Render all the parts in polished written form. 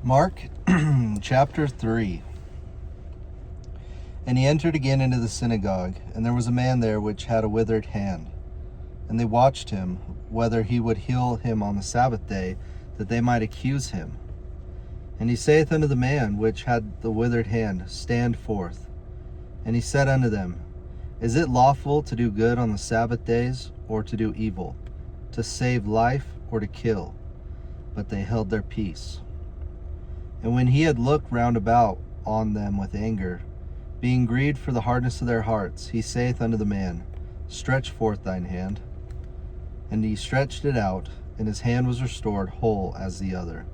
Mark chapter 3. And he entered again into the synagogue, and there was a man there which had a withered hand. And they watched him, whether he would heal him on the Sabbath day, that they might accuse him. And he saith unto the man which had the withered hand, Stand forth. And he said unto them, Is it lawful to do good on the Sabbath days, or to do evil, to save life, or to kill? But they held their peace. And when he had looked round about on them with anger, being grieved for the hardness of their hearts, he saith unto the man, Stretch forth thine hand. And he stretched it out, and his hand was restored whole as the other.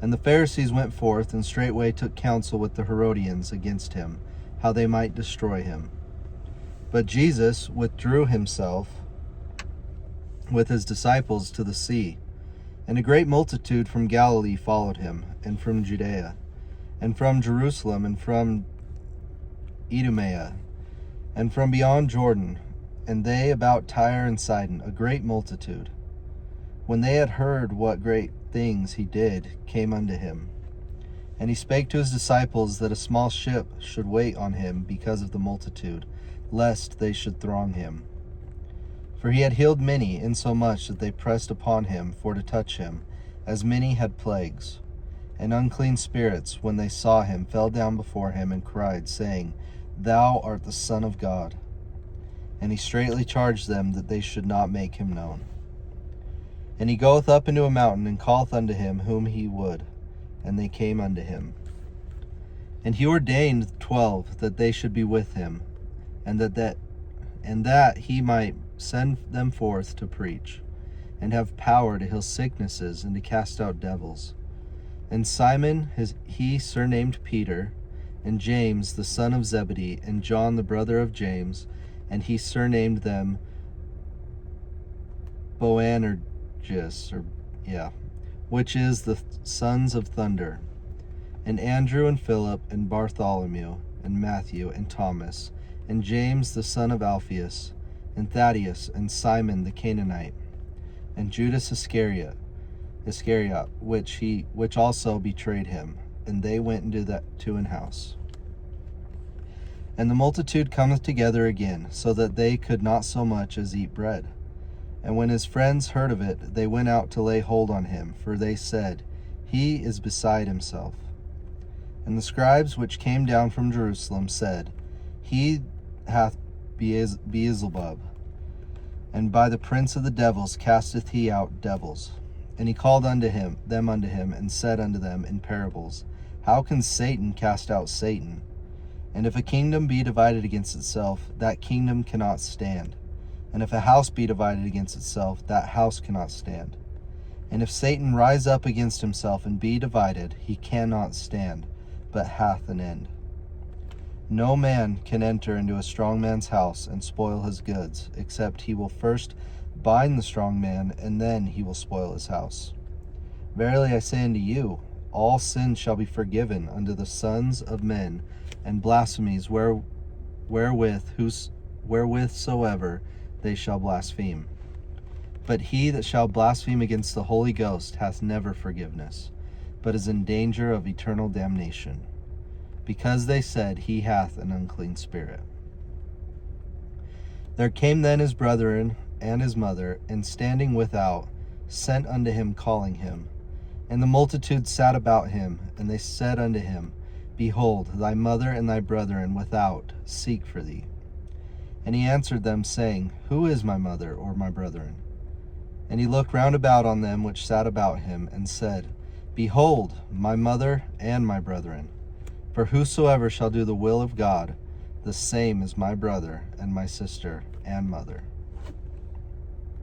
And the Pharisees went forth, and straightway took counsel with the Herodians against him, how they might destroy him. But Jesus withdrew himself with his disciples to the sea. And a great multitude from Galilee followed him, and from Judea, and from Jerusalem, and from Idumea, and from beyond Jordan, and they about Tyre and Sidon, a great multitude. When they had heard what great things he did, came unto him. And he spake to his disciples that a small ship should wait on him because of the multitude, lest they should throng him. For he had healed many, insomuch that they pressed upon him for to touch him, as many had plagues. And unclean spirits, when they saw him, fell down before him, and cried, saying, Thou art the Son of God. And he straitly charged them that they should not make him known. And he goeth up into a mountain, and calleth unto him whom he would, and they came unto him. And he ordained 12 that they should be with him, and that he might send them forth to preach, and have power to heal sicknesses and to cast out devils. And Simon he surnamed Peter, and James the son of Zebedee, and John the brother of James, and he surnamed them Boanerges, which is the sons of thunder, and Andrew and Philip and Bartholomew and Matthew and Thomas, and James the son of Alphaeus, and Thaddeus, and Simon the Canaanite, and Judas Iscariot, which also betrayed him. And they went to an house. And the multitude cometh together again, so that they could not so much as eat bread. And when his friends heard of it, they went out to lay hold on him, for they said, He is beside himself. And the scribes which came down from Jerusalem said, He hath Beelzebub, and by the prince of the devils casteth he out devils. And he called them unto him, and said unto them in parables, How can Satan cast out Satan? And if a kingdom be divided against itself, that kingdom cannot stand. And if a house be divided against itself, that house cannot stand. And if Satan rise up against himself and be divided, he cannot stand, but hath an end. No man can enter into a strong man's house and spoil his goods, except he will first bind the strong man, and then he will spoil his house. Verily I say unto you, all sins shall be forgiven unto the sons of men, and blasphemies wherewith soever they shall blaspheme. But he that shall blaspheme against the Holy Ghost hath never forgiveness, but is in danger of eternal damnation, because they said, He hath an unclean spirit. There came then his brethren and his mother, and standing without, sent unto him, calling him. And the multitude sat about him, and they said unto him, Behold, thy mother and thy brethren without seek for thee. And he answered them, saying, Who is my mother or my brethren? And he looked round about on them which sat about him, and said, Behold, my mother and my brethren. For whosoever shall do the will of God, the same is my brother and my sister and mother.